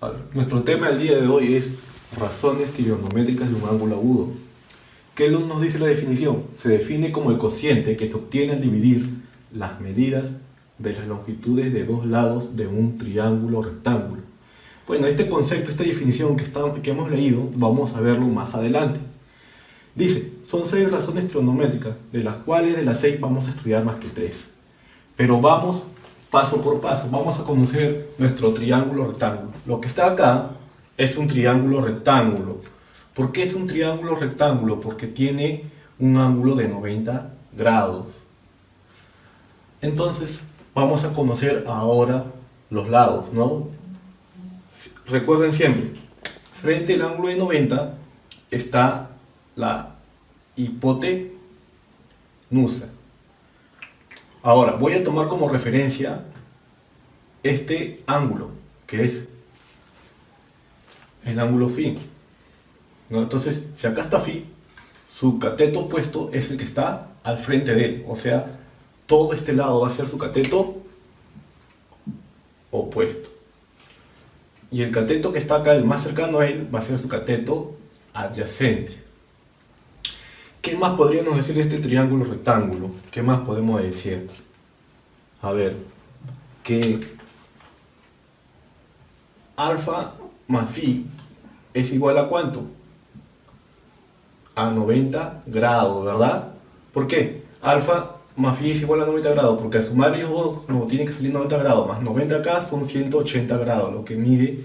A ver, nuestro tema del día de hoy es razones trigonométricas de un ángulo agudo. ¿Qué nos dice la definición? Se define como el cociente que se obtiene al dividir las medidas de las longitudes de dos lados de un triángulo rectángulo. Bueno, este concepto, esta definición que hemos leído, vamos a verlo más adelante. Dice, son 6 razones trigonométricas, de las cuales de las 6 vamos a estudiar más que 3. Pero vamos paso por paso, vamos a conocer nuestro triángulo rectángulo. Lo que está acá es un triángulo rectángulo. ¿Por qué es un triángulo rectángulo? Porque tiene un ángulo de 90 grados. Entonces, vamos a conocer ahora los lados, ¿no? Recuerden siempre, frente al ángulo de 90 está la hipotenusa. Ahora, voy a tomar como referencia este ángulo, que es el ángulo φ, ¿no? Entonces, si acá está φ, su cateto opuesto es el que está al frente de él. O sea, todo este lado va a ser su cateto opuesto. Y el cateto que está acá, el más cercano a él, va a ser su cateto adyacente. ¿Qué más podríamos decir de este triángulo rectángulo? ¿Qué más podemos decir? A ver, que alfa más phi es igual a ¿cuánto? A 90 grados, ¿verdad? ¿Por qué? Alfa más phi es igual a 90 grados, porque al sumar ellos dos no tiene que salir 90 grados, más 90 acá son 180 grados, lo que mide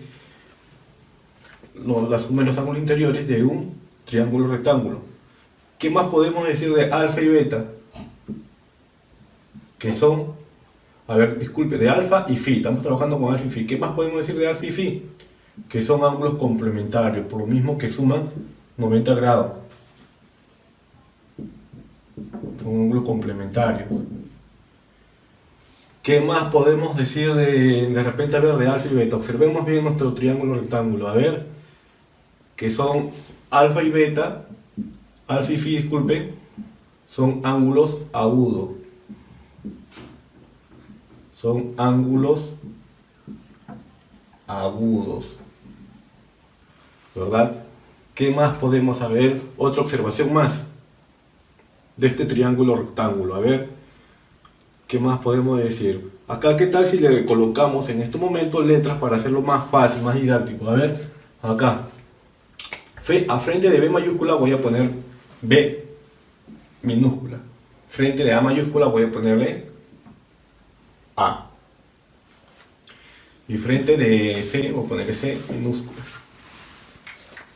la suma de los ángulos interiores de un triángulo rectángulo. ¿Qué más podemos decir de alfa y beta? Que son, a ver, disculpe, de alfa y phi, estamos trabajando con alfa y phi. ¿Qué más podemos decir de alfa y phi? Que son ángulos complementarios, por lo mismo que suman 90 grados. Son ángulos complementarios. ¿Qué más podemos decir de repente, a ver, de alfa y beta? Observemos bien nuestro triángulo rectángulo, a ver, que son alfa y beta, alfa y phi, disculpen, son ángulos agudos. Son ángulos agudos, ¿verdad? ¿Qué más podemos saber? Otra observación más de este triángulo rectángulo. A ver, ¿qué más podemos decir? Acá, ¿qué tal si le colocamos en este momento letras para hacerlo más fácil, más didáctico? A ver, acá, a frente de B mayúscula voy a poner B minúscula. Frente de A mayúscula voy a ponerle A. Y frente de C voy a ponerle C minúscula.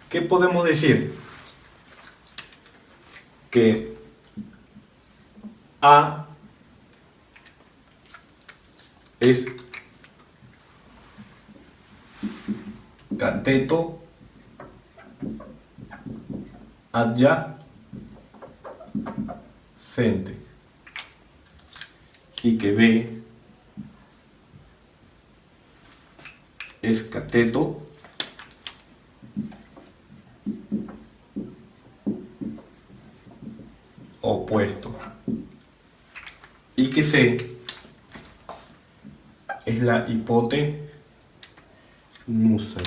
¿Qué podemos decir? Que A es cateto adyacente y que B es cateto opuesto y que C es la hipotenusa,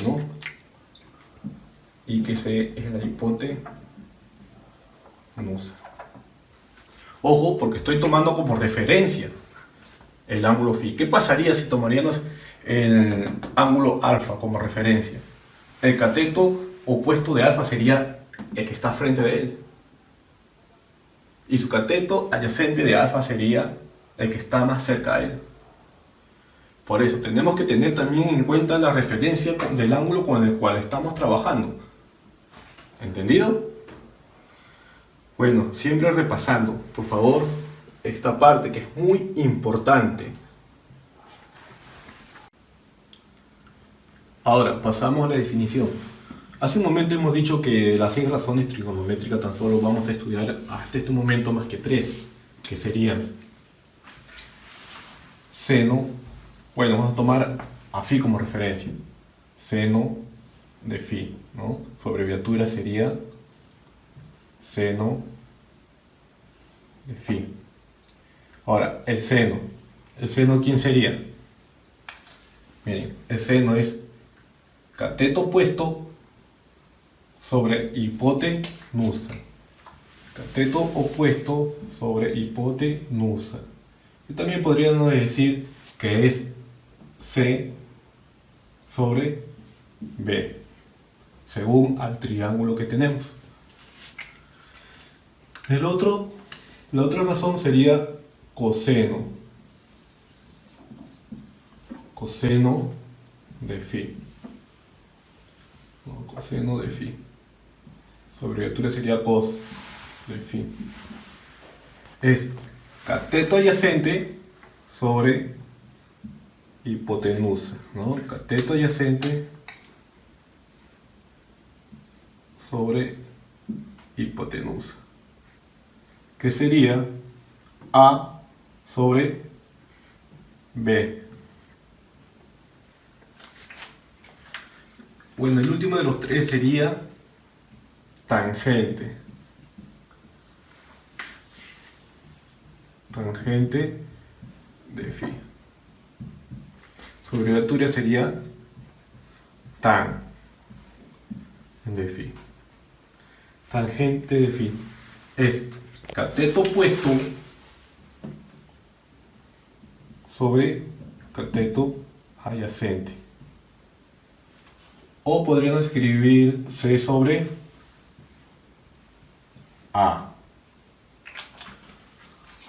¿no? Y que C es la hipotenusa. Ojo, porque estoy tomando como referencia el ángulo φ. ¿Qué pasaría si tomaríamos el ángulo alfa como referencia? El cateto opuesto de alfa sería el que está frente de él. Y su cateto adyacente de alfa sería el que está más cerca a él. Por eso tenemos que tener también en cuenta la referencia del ángulo con el cual estamos trabajando. ¿Entendido? Bueno, siempre repasando, por favor, esta parte que es muy importante. Ahora, pasamos a la definición. Hace un momento hemos dicho que las 6 razones trigonométricas tan solo vamos a estudiar hasta este momento más que 3, que serían seno, bueno, vamos a tomar a phi como referencia, seno de phi, ¿no? Su abreviatura sería seno de phi. Ahora, el seno ¿quién sería? Miren, el seno es cateto opuesto sobre hipotenusa. Cateto opuesto sobre hipotenusa. Y también podríamos decir que es C sobre B, según al triángulo que tenemos. La otra razón sería coseno. Coseno de phi. No, coseno de phi. Su abreviatura sería cos de phi. Es cateto adyacente sobre hipotenusa, ¿no? Cateto adyacente sobre hipotenusa, que sería A sobre B. Bueno, el último de los tres sería tangente. Tangente de phi. Su abreviatura sería tan de phi. Tangente de phi es cateto opuesto sobre cateto adyacente. O podríamos escribir C sobre A.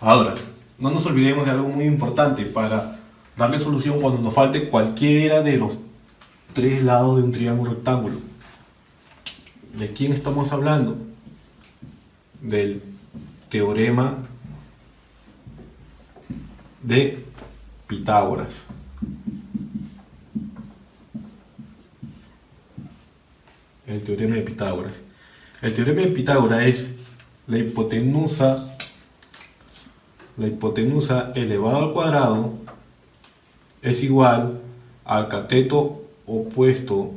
Ahora, no nos olvidemos de algo muy importante para darle solución cuando nos falte cualquiera de los tres lados de un triángulo rectángulo. ¿De quién estamos hablando? Del teorema de Pitágoras. El teorema de Pitágoras. El teorema de Pitágoras es la hipotenusa elevado al cuadrado es igual al cateto opuesto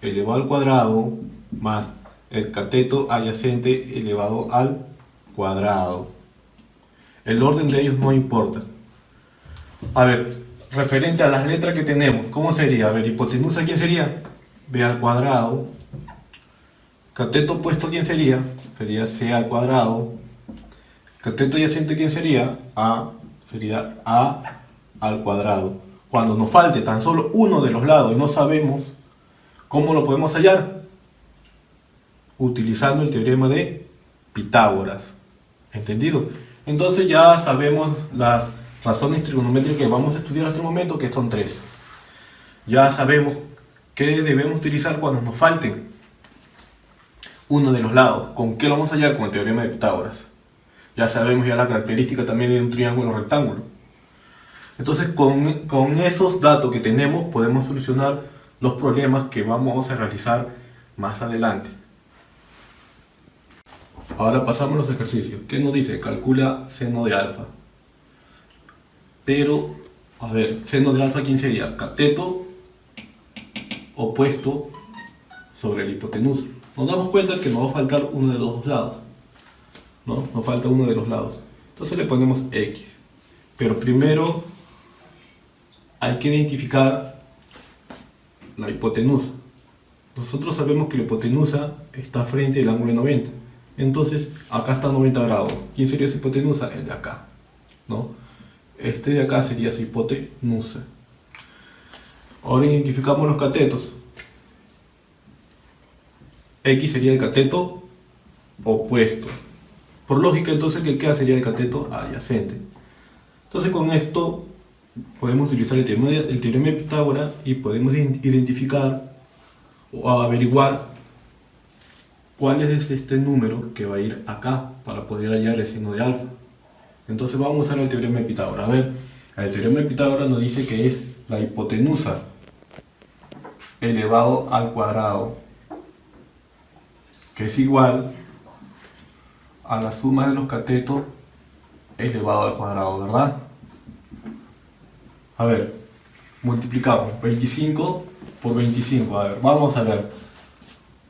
elevado al cuadrado más el cateto adyacente elevado al cuadrado. El orden de ellos no importa. A ver, referente a las letras que tenemos, ¿cómo sería? A ver, hipotenusa, ¿quién sería? B al cuadrado. Cateto opuesto, ¿quién sería? Sería C al cuadrado. Cateto adyacente, ¿quién sería? A. Sería A al cuadrado. Cuando nos falte tan solo uno de los lados y no sabemos cómo lo podemos hallar, utilizando el teorema de Pitágoras. ¿Entendido? Entonces ya sabemos las razones trigonométricas que vamos a estudiar hasta el momento, que son tres. Ya sabemos qué debemos utilizar cuando nos falte uno de los lados. ¿Con qué lo vamos a hallar? Con el teorema de Pitágoras. Ya sabemos ya la característica también de un triángulo rectángulo. Entonces con esos datos que tenemos podemos solucionar los problemas que vamos a realizar más adelante. Ahora pasamos a los ejercicios. ¿Qué nos dice? Calcula seno de alfa. Pero, a ver, seno de alfa, ¿quién sería? Cateto opuesto sobre el hipotenusa. Nos damos cuenta que nos va a faltar uno de los dos lados, ¿no? Nos falta uno de los lados. Entonces le ponemos X. Pero primero hay que identificar la hipotenusa. Nosotros sabemos que la hipotenusa está frente al ángulo de 90. Entonces, acá está 90 grados. ¿Quién sería su hipotenusa? El de acá, ¿no? Este de acá sería su hipotenusa. Ahora identificamos los catetos. X sería el cateto opuesto. Por lógica, entonces, ¿qué queda? Sería el cateto adyacente. Entonces, con esto podemos utilizar el teorema de Pitágoras y podemos identificar o averiguar cuál es este número que va a ir acá para poder hallar el seno de alfa. Entonces vamos a usar el teorema de Pitágoras. A ver, el teorema de Pitágoras nos dice que es la hipotenusa elevado al cuadrado, que es igual a la suma de los catetos elevado al cuadrado, ¿verdad? A ver, multiplicamos 25 por 25. A ver, vamos a ver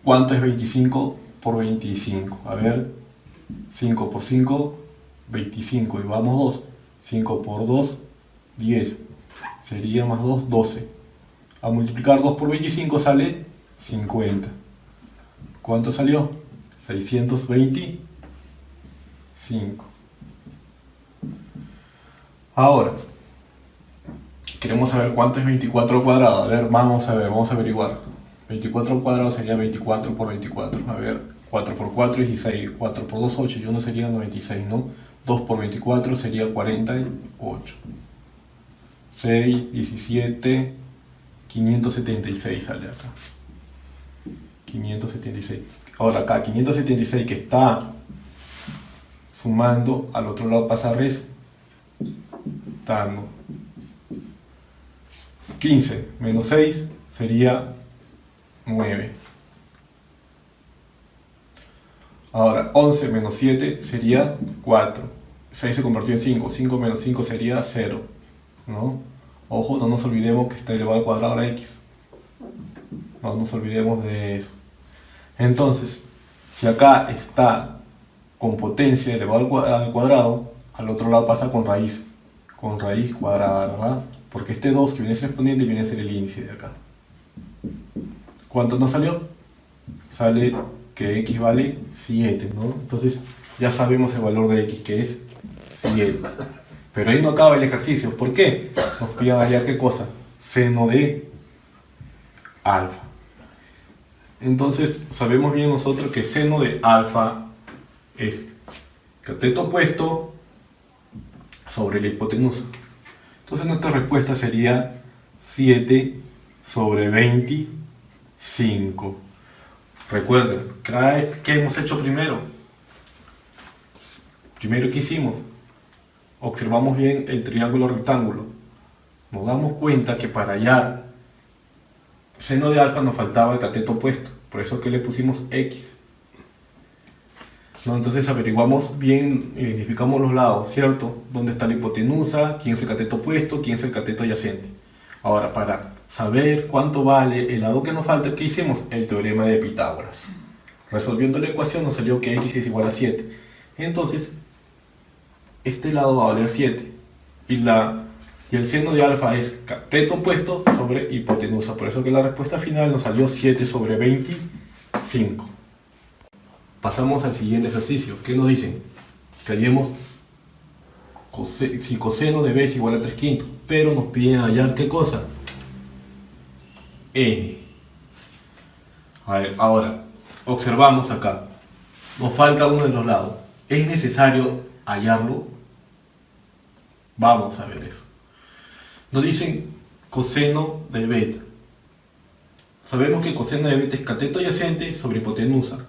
cuánto es 25 por 25. A ver, 5 por 5, 25. Y vamos 2. 5 por 2, 10. Sería más 2, 12. A multiplicar 2 por 25 sale 50. ¿Cuánto salió? 625. Ahora, queremos saber cuánto es 24 al cuadrado. A ver, vamos a averiguar. 24 al cuadrado sería 24 por 24. A ver, 4 por 4 es 16. 4 por 2, 8. Y 1 sería 96, ¿no? 2 por 24 sería 48. 6, 17, 576 sale acá. 576. Ahora acá, 576 que está sumando, al otro lado pasa restando. 15 menos 6 sería 9. Ahora, 11 menos 7 sería 4. 6 se convirtió en 5. 5 menos 5 sería 0. ¿No? Ojo, no nos olvidemos que está elevado al cuadrado a la x. No nos olvidemos de eso. Entonces, si acá está con potencia elevado al cuadrado, al otro lado pasa con raíz cuadrada, ¿verdad? Porque este 2 que viene a ser exponente viene a ser el índice de acá. ¿Cuánto nos salió? Sale que x vale 7, ¿no? Entonces ya sabemos el valor de x, que es 7. Pero ahí no acaba el ejercicio. ¿Por qué? Nos piden hallar ¿qué cosa? Seno de alfa. Entonces sabemos bien nosotros que seno de alfa es cateto opuesto sobre la hipotenusa. Entonces nuestra respuesta sería 7 sobre 25. Recuerden, ¿qué hemos hecho primero? Primero, ¿qué hicimos? Observamos bien el triángulo rectángulo. Nos damos cuenta que para hallar seno de alfa nos faltaba el cateto opuesto. Por eso que le pusimos x. ¿No? Entonces averiguamos bien, identificamos los lados, ¿cierto? ¿Dónde está la hipotenusa? ¿Quién es el cateto opuesto? ¿Quién es el cateto adyacente? Ahora, para saber cuánto vale el lado que nos falta, ¿qué hicimos? El teorema de Pitágoras. Resolviendo la ecuación nos salió que x es igual a 7. Entonces, este lado va a valer 7. Y el seno de alfa es cateto opuesto sobre hipotenusa. Por eso que la respuesta final nos salió 7 sobre 25. Pasamos al siguiente ejercicio. ¿Qué nos dicen? Que hallemos si coseno de b es igual a 3 quintos. Pero nos piden hallar ¿qué cosa? N. A ver, ahora, observamos acá. Nos falta uno de los lados. ¿Es necesario hallarlo? Vamos a ver eso. Nos dicen coseno de beta. Sabemos que coseno de beta es cateto adyacente sobre hipotenusa.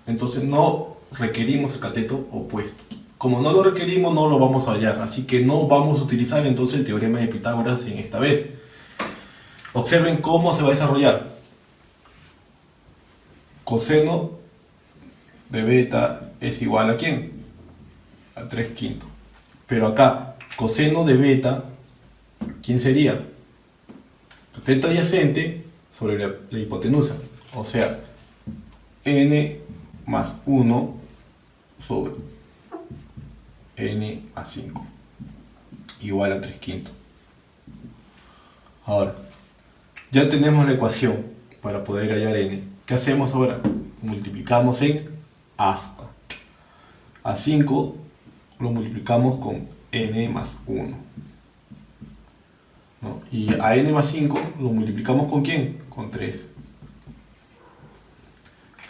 Entonces no requerimos el cateto opuesto. Como no lo requerimos, no lo vamos a hallar. Así que no vamos a utilizar entonces el teorema de Pitágoras en esta vez. Observen cómo se va a desarrollar. Coseno de beta es igual ¿a quién? A 3 quintos. Pero acá, coseno de beta, ¿quién sería? Cateto adyacente sobre la hipotenusa. O sea, n más 1 sobre n más 5 igual a 3 quintos. Ahora, ya tenemos la ecuación para poder hallar n. ¿Qué hacemos ahora? Multiplicamos en aspa. A 5 lo multiplicamos con n más 1. ¿No? Y a n más 5 lo multiplicamos ¿con quién? Con 3.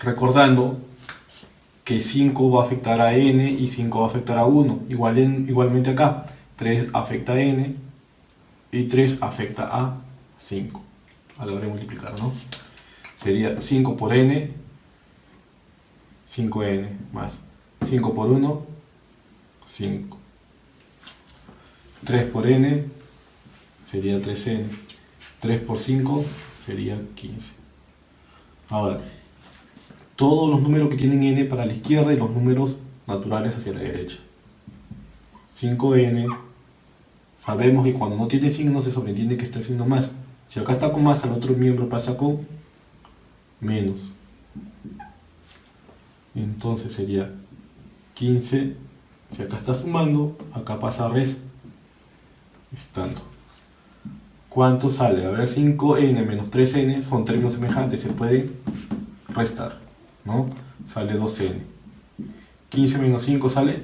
Recordando que 5 va a afectar a n y 5 va a afectar a 1. Igualmente acá, 3 afecta a n y 3 afecta a 5. A la hora de multiplicar, ¿no? Sería 5 por n, 5n, más 5 por 1, 5. 3 por n sería 3n. 3 por 5 sería 15. Ahora, todos los números que tienen n para la izquierda y los números naturales hacia la derecha. 5n, sabemos que cuando no tiene signo se sobreentiende que está el signo más. Si acá está con más, al otro miembro pasa con menos. Entonces sería 15, si acá está sumando, acá pasa restando. ¿Cuánto sale? A ver, 5n menos 3n son términos semejantes, se pueden restar, ¿no? Sale 2n. 15 menos 5 sale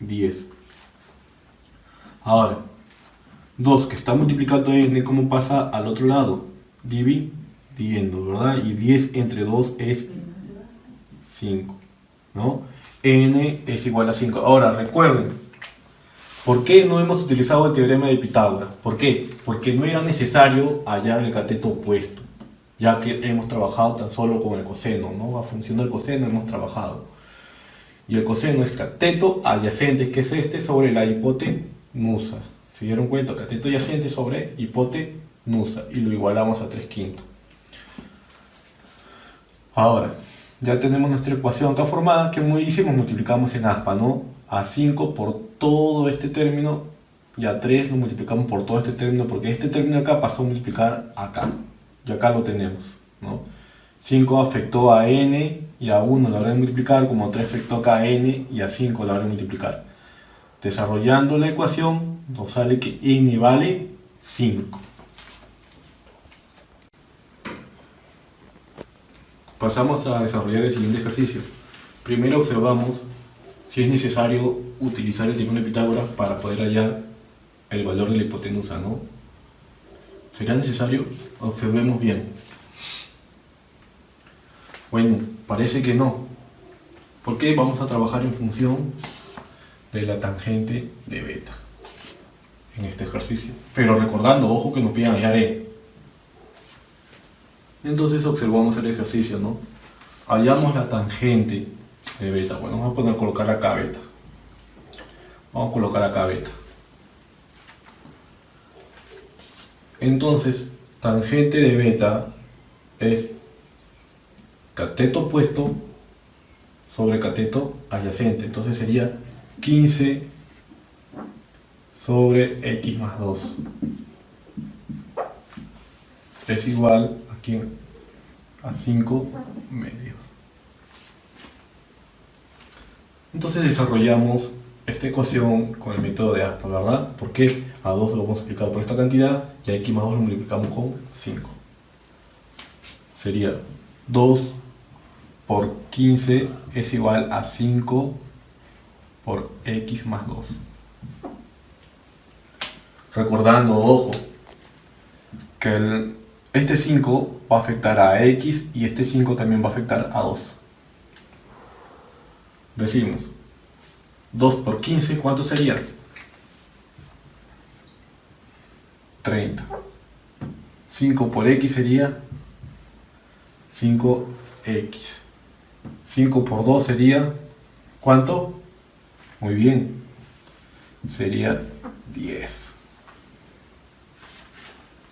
10. Ahora, 2 que está multiplicando n, ¿cómo pasa al otro lado? Dividiendo, ¿verdad? Y 10 entre 2 es 5, ¿no? N es igual a 5. Ahora, recuerden, ¿por qué no hemos utilizado el teorema de Pitágoras? ¿Por qué? Porque no era necesario hallar el cateto opuesto, ya que hemos trabajado tan solo con el coseno, ¿no? A función del coseno hemos trabajado. Y el coseno es cateto adyacente, que es este, sobre la hipotenusa. ¿Se dieron cuenta? Cateto adyacente sobre hipotenusa. Y lo igualamos a 3/5. Ahora, ya tenemos nuestra ecuación acá formada, que como hicimos, multiplicamos en aspa, ¿no? A 5 por todo este término, y a 3 lo multiplicamos por todo este término, porque este término acá pasó a multiplicar acá, y acá lo tenemos, ¿no? 5 afectó a n y a 1 la hora de multiplicar, como 3 afectó acá a n y a 5 la hora de multiplicar. Desarrollando la ecuación, nos sale que n vale 5. Pasamos a desarrollar el siguiente ejercicio. Primero observamos si es necesario utilizar el teorema de Pitágoras para poder hallar el valor de la hipotenusa, ¿no? ¿Será necesario? Observemos bien. Bueno, parece que no. ¿Por qué? Vamos a trabajar en función de la tangente de beta en este ejercicio. Pero recordando, ojo, que nos pidan hallar E. Entonces observamos el ejercicio, ¿no? Hallamos la tangente de beta. Bueno, vamos a colocar acá beta. Vamos a colocar acá beta. Entonces, tangente de beta es cateto opuesto sobre cateto adyacente. Entonces sería 15 sobre x más 2. Es igual aquí a 5 medios. Entonces desarrollamos esta ecuación con el método de aspa, ¿verdad? Porque a 2 lo vamos a multiplicar por esta cantidad y a x más 2 lo multiplicamos con 5. Sería 2 por 15 es igual a 5 por x más 2. Recordando, ojo, que este 5 va a afectar a x y este 5 también va a afectar a 2. Decimos 2 por 15, ¿cuánto sería? 30. 5 por x sería 5x. 5 por 2 sería, ¿cuánto? Muy bien, sería 10.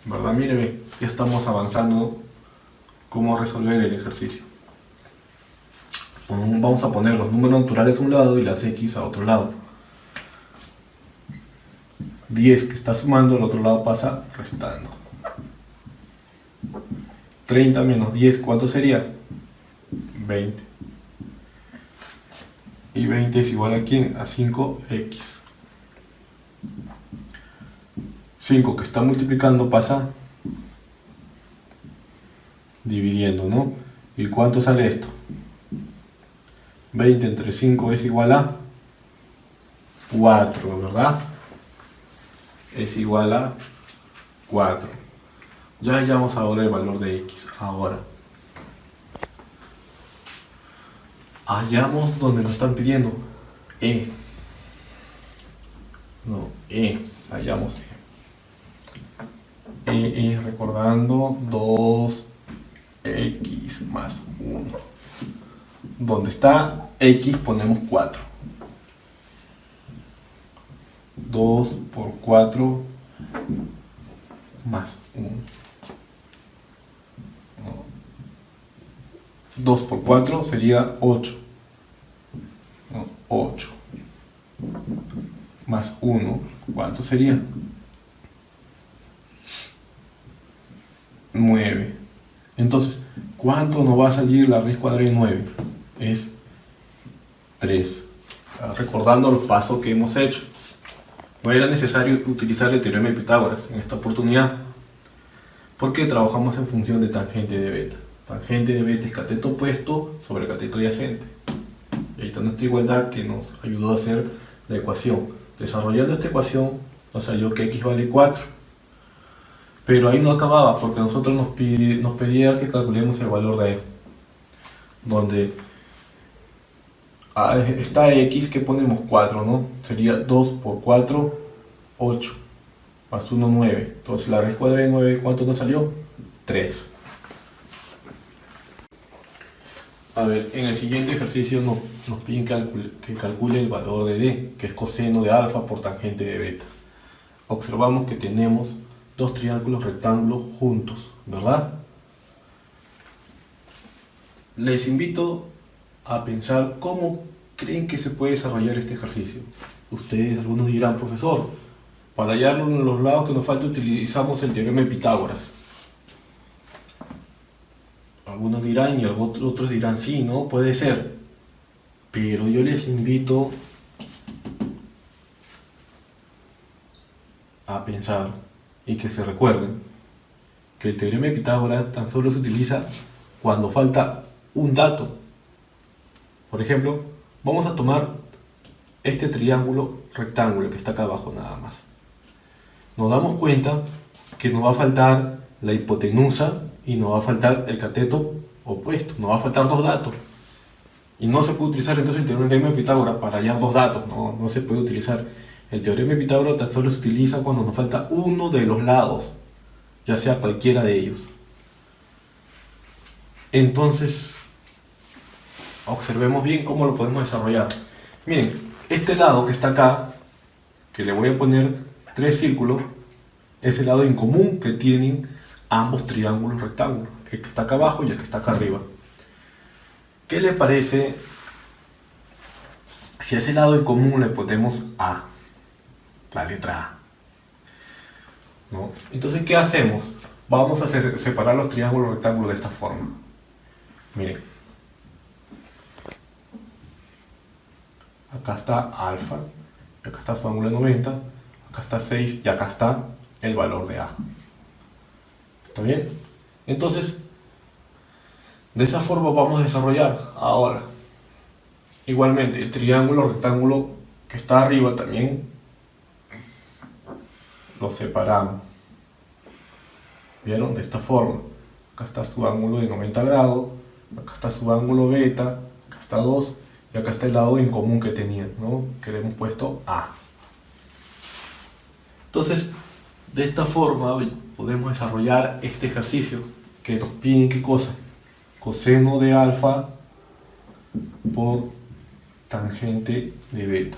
¿Verdad? Mire, ya estamos avanzando cómo resolver el ejercicio. Vamos a poner los números naturales a un lado y las x a otro lado. 10 que está sumando, al otro lado pasa restando. 30 menos 10, ¿cuánto sería? 20. Y 20 es igual a ¿quién? A 5x. 5 que está multiplicando pasa dividiendo, ¿no? ¿Y cuánto sale esto? 20 entre 5 es igual a 4, ¿verdad? Es igual a 4. Ya hallamos ahora el valor de x. Ahora, hallamos donde nos están pidiendo E. No, E. Hallamos E. E es, recordando, 2x más 1. Donde está x ponemos 4. 2 por 4 más 1. 2 por 4 sería 8. 8. Más 1, ¿cuánto sería? 9. Entonces, ¿cuánto nos va a salir la raíz cuadrada de 9? Es 3. Recordando los pasos que hemos hecho. No era necesario utilizar el teorema de Pitágoras en esta oportunidad, porque trabajamos en función de tangente de beta. Tangente de beta es cateto opuesto sobre cateto adyacente. Y ahí está nuestra igualdad que nos ayudó a hacer la ecuación. Desarrollando esta ecuación nos salió que x vale 4. Pero ahí no acababa, porque nosotros nos pedía que calculemos el valor de e, donde está x, que ponemos 4, ¿no? Sería 2 por 4, 8, más 1, 9. Entonces la raíz cuadrada de 9, ¿cuánto nos salió? 3. A ver, en el siguiente ejercicio nos piden que calcule el valor de d, que es coseno de alfa por tangente de beta. Observamos que tenemos dos triángulos rectángulos juntos, ¿verdad? Les invito a pensar cómo creen que se puede desarrollar este ejercicio. Ustedes, algunos dirán, profesor, para hallar los lados que nos falta utilizamos el teorema de Pitágoras. Algunos dirán y otros dirán, sí, ¿no? Puede ser. Pero yo les invito a pensar y que se recuerden que el teorema de Pitágoras tan solo se utiliza cuando falta un dato. Por ejemplo, vamos a tomar este triángulo rectángulo que está acá abajo nada más. Nos damos cuenta que nos va a faltar la hipotenusa y nos va a faltar el cateto opuesto. Nos va a faltar dos datos. Y no se puede utilizar entonces el teorema de Pitágoras para hallar dos datos. No se puede utilizar. El teorema de Pitágoras tan solo se utiliza cuando nos falta uno de los lados, ya sea cualquiera de ellos. Entonces, observemos bien cómo lo podemos desarrollar. Miren, este lado que está acá, que le voy a poner 3 círculos, es el lado en común que tienen ambos triángulos rectángulos, el que está acá abajo y el que está acá arriba. ¿Qué les parece si a ese lado en común le ponemos A? La letra A, ¿no? Entonces, ¿qué hacemos? Vamos a separar los triángulos rectángulos de esta forma. Miren, acá está alfa, acá está su ángulo de 90, acá está 6 y acá está el valor de A. ¿Está bien? Entonces, de esa forma vamos a desarrollar ahora. Igualmente, el triángulo rectángulo que está arriba también lo separamos. ¿Vieron? De esta forma. Acá está su ángulo de 90 grados, acá está su ángulo beta, acá está 2 y acá está el lado en común que tenían, ¿no? Que le hemos puesto A. Entonces, de esta forma podemos desarrollar este ejercicio que nos piden, ¿qué cosa? Coseno de alfa por tangente de beta.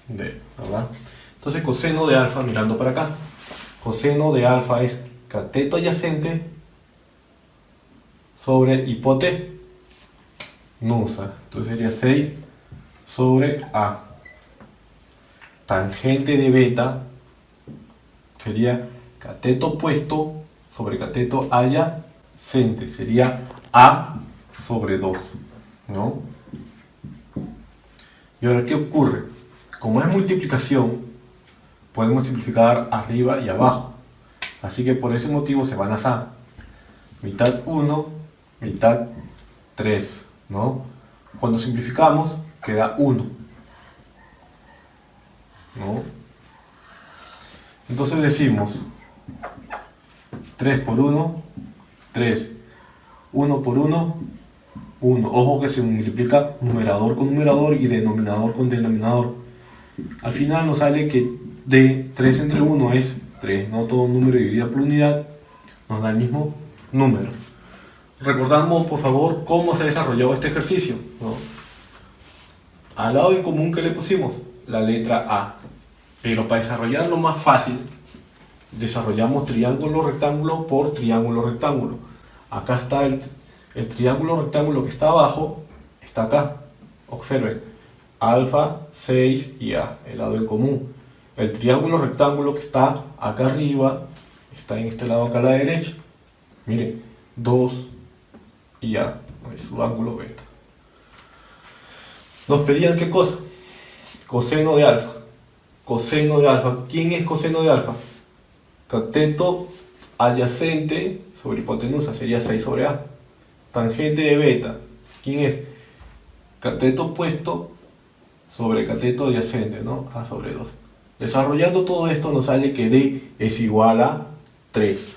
¿Verdad? Entonces, coseno de alfa, mirando para acá, coseno de alfa es cateto adyacente sobre hipotenusa. Entonces sería 6 sobre A. Tangente de beta sería cateto opuesto sobre cateto adyacente. Sería A sobre 2, ¿no? Y ahora, ¿qué ocurre? Como es multiplicación, podemos simplificar arriba y abajo. Así que por ese motivo se van a hacer mitad 1, mitad 3, ¿no? Cuando simplificamos, queda 1, ¿no? Entonces decimos 3 por 1, 3. 1 por 1, 1. Ojo que se multiplica numerador con numerador y denominador con denominador. Al final nos sale que de 3 entre 1 es 3, no todo número dividido por unidad nos da el mismo número. Recordamos, por favor, cómo se ha desarrollado este ejercicio, ¿no? Al lado en común que le pusimos la letra A, pero para desarrollarlo más fácil, desarrollamos triángulo rectángulo por triángulo rectángulo. Acá está el triángulo rectángulo que está abajo, está acá. Observen, alfa, 6 y A, el lado en común. El triángulo rectángulo que está acá arriba, está en este lado acá a la derecha. Miren, 2 y A, es su ángulo beta. Nos pedían ¿qué cosa? Coseno de alfa. Coseno de alfa. ¿Quién es coseno de alfa? Cateto adyacente sobre hipotenusa, sería 6 sobre A. Tangente de beta. ¿Quién es? Cateto opuesto sobre cateto adyacente, ¿no? A sobre 2. Desarrollando todo esto nos sale que D es igual a 3.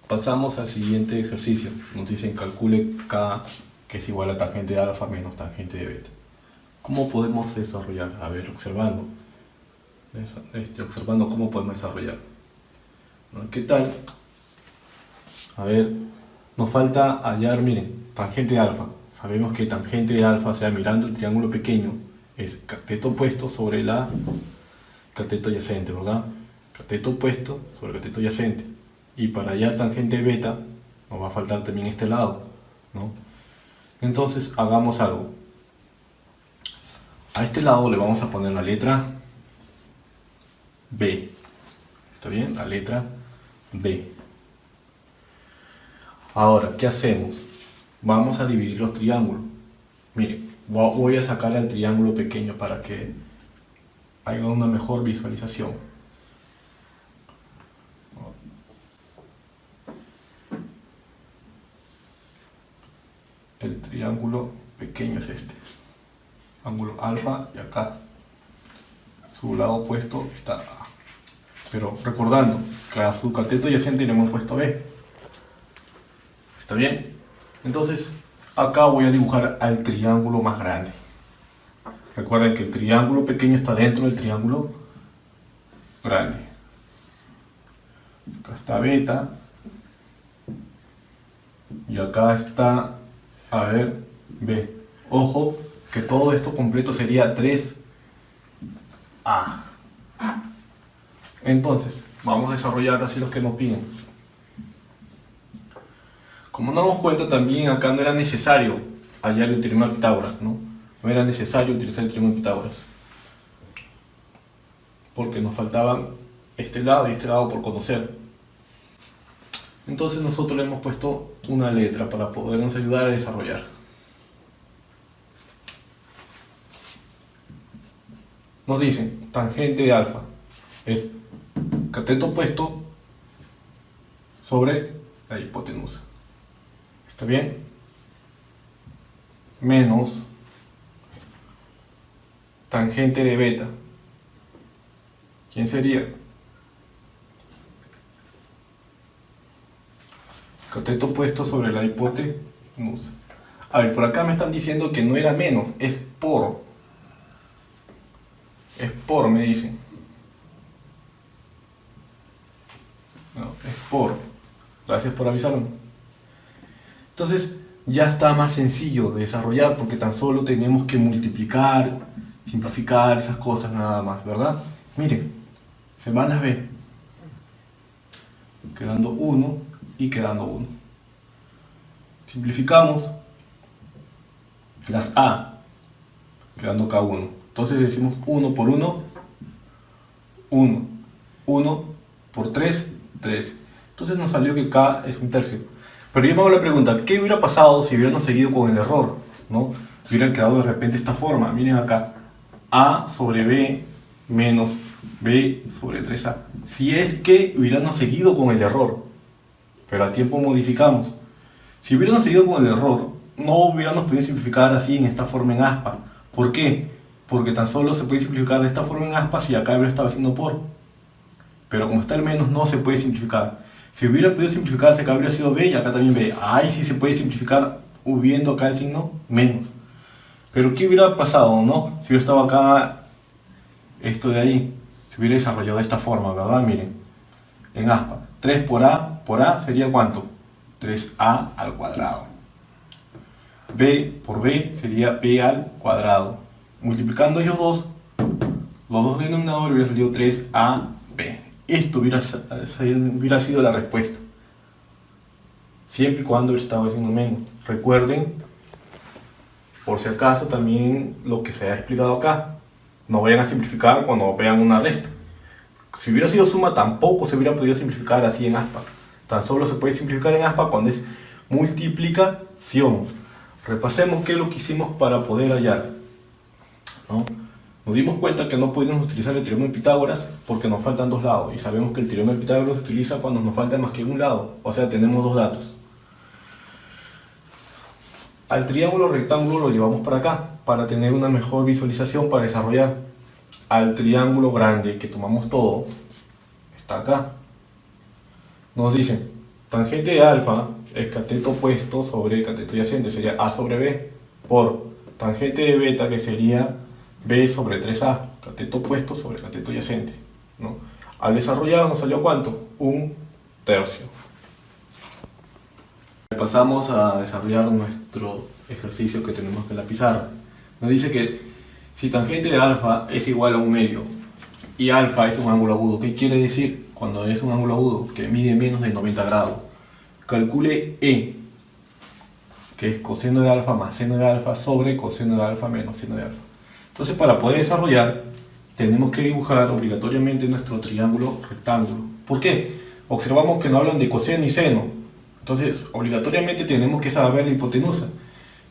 Pasamos al siguiente ejercicio. Nos dicen calcule K, que es igual a tangente de alfa menos tangente de beta. ¿Cómo podemos desarrollar? A ver, observando cómo podemos desarrollar. ¿Qué tal? A ver, nos falta hallar, miren, tangente de alfa. Sabemos que tangente de alfa, o sea, mirando el triángulo pequeño, es cateto opuesto sobre la cateto adyacente, ¿verdad? Cateto opuesto sobre cateto adyacente. Y para hallar tangente de beta, nos va a faltar también este lado, ¿no? Entonces, hagamos algo. A este lado le vamos a poner la letra B. ¿Está bien? La letra B. Ahora, ¿qué hacemos? Vamos a dividir los triángulos. Miren, voy a sacar el triángulo pequeño para que haya una mejor visualización. El triángulo pequeño es este. Ángulo alfa y acá. Su lado opuesto está A. Pero recordando que a su cateto adyacente le hemos puesto B. ¿Está bien? Entonces, acá voy a dibujar al triángulo más grande. Recuerden que el triángulo pequeño está dentro del triángulo grande. Acá está beta. Y acá está, a ver, B. Ojo, que todo esto completo sería 3A. Entonces, vamos a desarrollar así los que nos piden. Como nos damos cuenta, también acá no era necesario hallar el teorema de Pitágoras, ¿no? No era necesario utilizar el teorema de Pitágoras. Porque nos faltaban este lado y este lado por conocer. Entonces nosotros le hemos puesto una letra para podernos ayudar a desarrollar. Nos dicen, tangente de alfa es cateto opuesto sobre la hipotenusa. ¿Está bien? Menos tangente de beta. ¿Quién sería? Cateto opuesto sobre la hipotenusa. A ver, por acá me están diciendo que no era menos, es por. Es por, me dicen. No, es por. Gracias por avisarme. Entonces ya está más sencillo de desarrollar porque tan solo tenemos que multiplicar, simplificar esas cosas nada más, ¿verdad? Miren, se van a ver quedando 1 y quedando 1. Simplificamos las A, quedando acá 1. Entonces decimos 1 por 1, 1. 1 por 3, 3. Entonces nos salió que K es un tercio. Pero yo me hago la pregunta, ¿qué hubiera pasado si hubiéramos seguido con el error? ¿No? Hubieran quedado de repente esta forma. Miren acá, A sobre B menos B sobre 3A. Si es que hubiéramos seguido con el error, pero a tiempo modificamos. Si hubiéramos seguido con el error, no hubiéramos podido simplificar así en esta forma en aspa. ¿Por qué? Porque tan solo se puede simplificar de esta forma en aspa si acá hubiera estado haciendo por. Pero como está el menos, no se puede simplificar. Si hubiera podido simplificarse, acá hubiera sido B y acá también B. Ahí sí se puede simplificar viendo acá el signo menos. Pero ¿qué hubiera pasado, no? Si hubiera estado acá esto de ahí, se hubiera desarrollado de esta forma, ¿verdad? Miren, en aspa. 3 por A sería ¿cuánto? 3A al cuadrado. B por B sería B al cuadrado. Multiplicando ellos dos, los dos denominadores hubiera salido 3AB. Esto hubiera sido la respuesta. Siempre y cuando hubiera estado haciendo menos. Recuerden, por si acaso, también lo que se ha explicado acá. No vayan a simplificar cuando vean una resta. Si hubiera sido suma, tampoco se hubiera podido simplificar así en aspa. Tan solo se puede simplificar en aspa cuando es multiplicación. Repasemos qué es lo que hicimos para poder hallar, ¿no? Nos dimos cuenta que no podemos utilizar el teorema de Pitágoras porque nos faltan dos lados, y sabemos que el teorema de Pitágoras se utiliza cuando nos falta más que un lado, o sea, tenemos dos datos. Al triángulo rectángulo lo llevamos para acá, para tener una mejor visualización para desarrollar. Al triángulo grande, que tomamos todo, está acá. Nos dicen, tangente de alfa es cateto opuesto sobre cateto adyacente, sería A sobre B, por tangente de beta, que sería B sobre 3A, cateto opuesto sobre cateto adyacente, ¿no? Al desarrollar nos salió ¿cuánto? 1/3. Pasamos a desarrollar nuestro ejercicio que tenemos en la pizarra. Nos dice que si tangente de alfa es igual a 1/2 y alfa es un ángulo agudo, ¿qué quiere decir cuando es un ángulo agudo? Que mide menos de 90 grados. Calcule E, que es coseno de alfa más seno de alfa sobre coseno de alfa menos seno de alfa. Entonces, para poder desarrollar, tenemos que dibujar obligatoriamente nuestro triángulo rectángulo. ¿Por qué? Observamos que no hablan de coseno y seno. Entonces, obligatoriamente tenemos que saber la hipotenusa.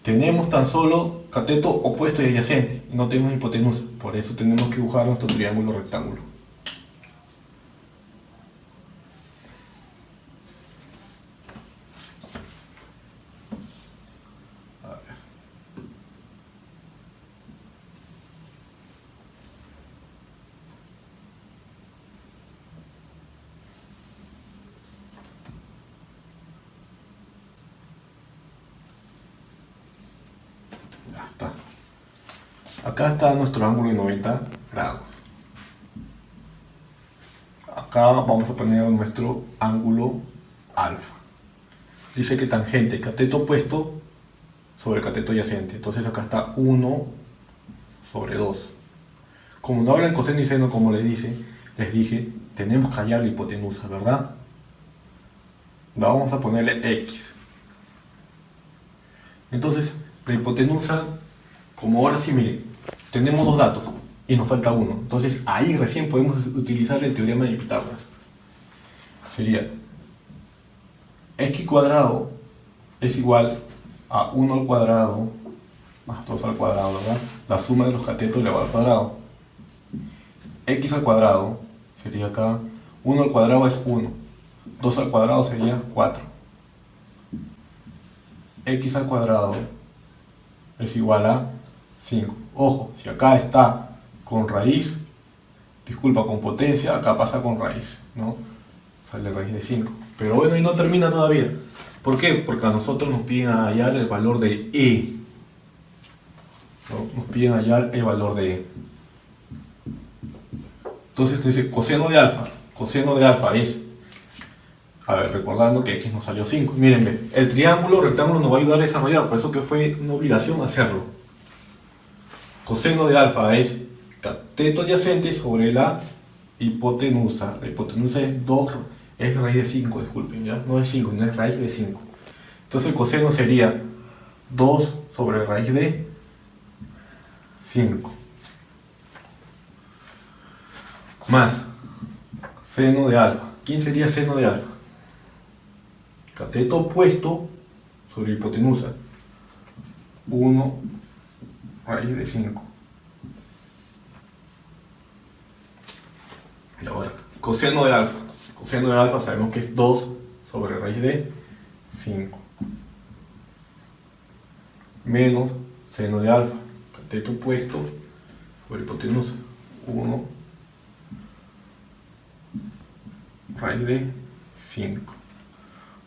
Tenemos tan solo cateto opuesto y adyacente, y no tenemos hipotenusa. Por eso tenemos que dibujar nuestro triángulo rectángulo. Ya está. Acá está nuestro ángulo de 90 grados. Acá vamos a poner nuestro ángulo alfa. Dice que tangente, cateto opuesto sobre cateto adyacente. Entonces acá está 1 sobre 2. Como no hablan coseno y seno, como les dije, tenemos que hallar la hipotenusa, ¿verdad? Vamos a ponerle X. Entonces, la hipotenusa, como ahora sí, miren, tenemos dos datos y nos falta uno. Entonces, ahí recién podemos utilizar el teorema de Pitágoras. Sería x cuadrado es igual a 1 al cuadrado más 2 al cuadrado, ¿verdad? La suma de los catetos elevado al cuadrado. X al cuadrado sería acá, 1 al cuadrado es 1, 2 al cuadrado sería 4. X al cuadrado es igual a 5. Ojo, si acá está con raíz, disculpa, con potencia, acá pasa con raíz, ¿no? Sale raíz de 5. Pero bueno, y no termina todavía. ¿Por qué? Porque a nosotros nos piden hallar el valor de E. ¿No? Nos piden hallar el valor de E. Entonces dice coseno de alfa. Coseno de alfa es, a ver, recordando que X nos salió 5. Miren, el triángulo rectángulo nos va a ayudar a desarrollar, por eso que fue una obligación hacerlo. Coseno de alfa es cateto adyacente sobre la hipotenusa. La hipotenusa es 2, es raíz de 5, disculpen, ¿ya? No es 5, no es raíz de 5. Entonces el coseno sería 2 sobre raíz de 5. Más seno de alfa. ¿Quién sería seno de alfa? Cateto opuesto sobre hipotenusa. 1 raíz de 5. Y ahora, coseno de alfa. Coseno de alfa sabemos que es 2 sobre raíz de 5. Menos seno de alfa. Cateto opuesto sobre hipotenusa. 1 raíz de 5.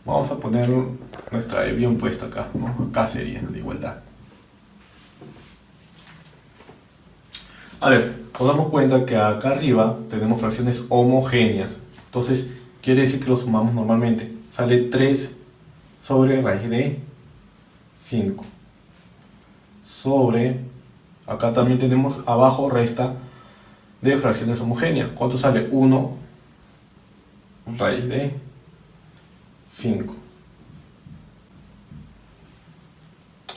Vamos a poner nuestra E bien puesta acá, ¿no? Acá sería la igualdad. A ver, nos damos cuenta que acá arriba tenemos fracciones homogéneas. Entonces, quiere decir que lo sumamos normalmente. Sale 3 sobre raíz de 5. Sobre, acá también tenemos abajo resta de fracciones homogéneas. ¿Cuánto sale? 1 raíz de 5.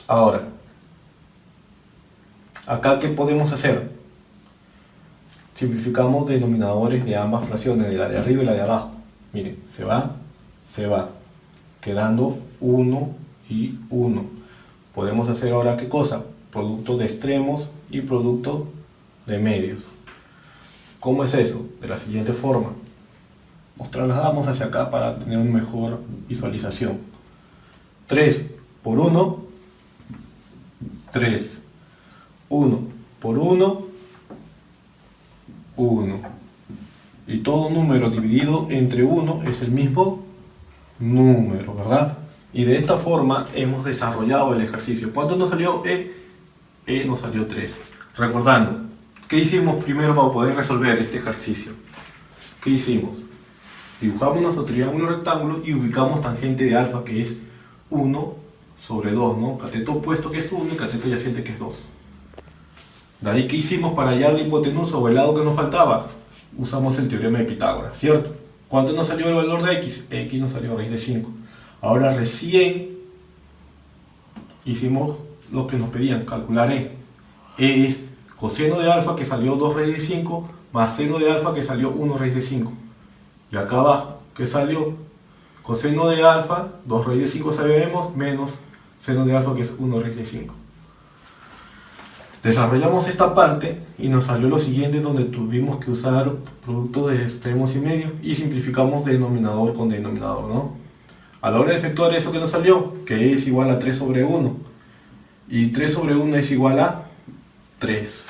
Ahora, acá ¿qué podemos hacer? Simplificamos denominadores de ambas fracciones, de la de arriba y la de abajo. Miren, se va, quedando 1 y 1. Podemos hacer ahora ¿qué cosa? Producto de extremos y producto de medios. ¿Cómo es eso? De la siguiente forma. Nos trasladamos hacia acá para tener una mejor visualización. 3 por 1, 3. 1 por 1, 1. Y todo número dividido entre 1 es el mismo número, ¿verdad? Y de esta forma hemos desarrollado el ejercicio. ¿Cuánto nos salió E? E nos salió 3. Recordando, ¿qué hicimos primero para poder resolver este ejercicio? ¿Qué hicimos? Dibujamos nuestro triángulo rectángulo y ubicamos tangente de alfa, que es 1 sobre 2, ¿no? Cateto opuesto, que es 1, y cateto adyacente, que es 2. De ahí, ¿qué hicimos para hallar la hipotenusa o el lado que nos faltaba? Usamos el teorema de Pitágoras, ¿cierto? ¿Cuánto nos salió el valor de x? X nos salió raíz de 5. Ahora recién hicimos lo que nos pedían, calcular E. E es coseno de alfa, que salió 2 raíz de 5, más seno de alfa, que salió 1 raíz de 5. Y acá abajo, ¿qué salió? Coseno de alfa, 2 raíz de 5 sabemos, menos seno de alfa, que es 1 raíz de 5. Desarrollamos esta parte y nos salió lo siguiente, donde tuvimos que usar producto de extremos y medios y simplificamos denominador con denominador, ¿no? A la hora de efectuar eso que nos salió, que es igual a 3 sobre 1, y 3 sobre 1 es igual a 3.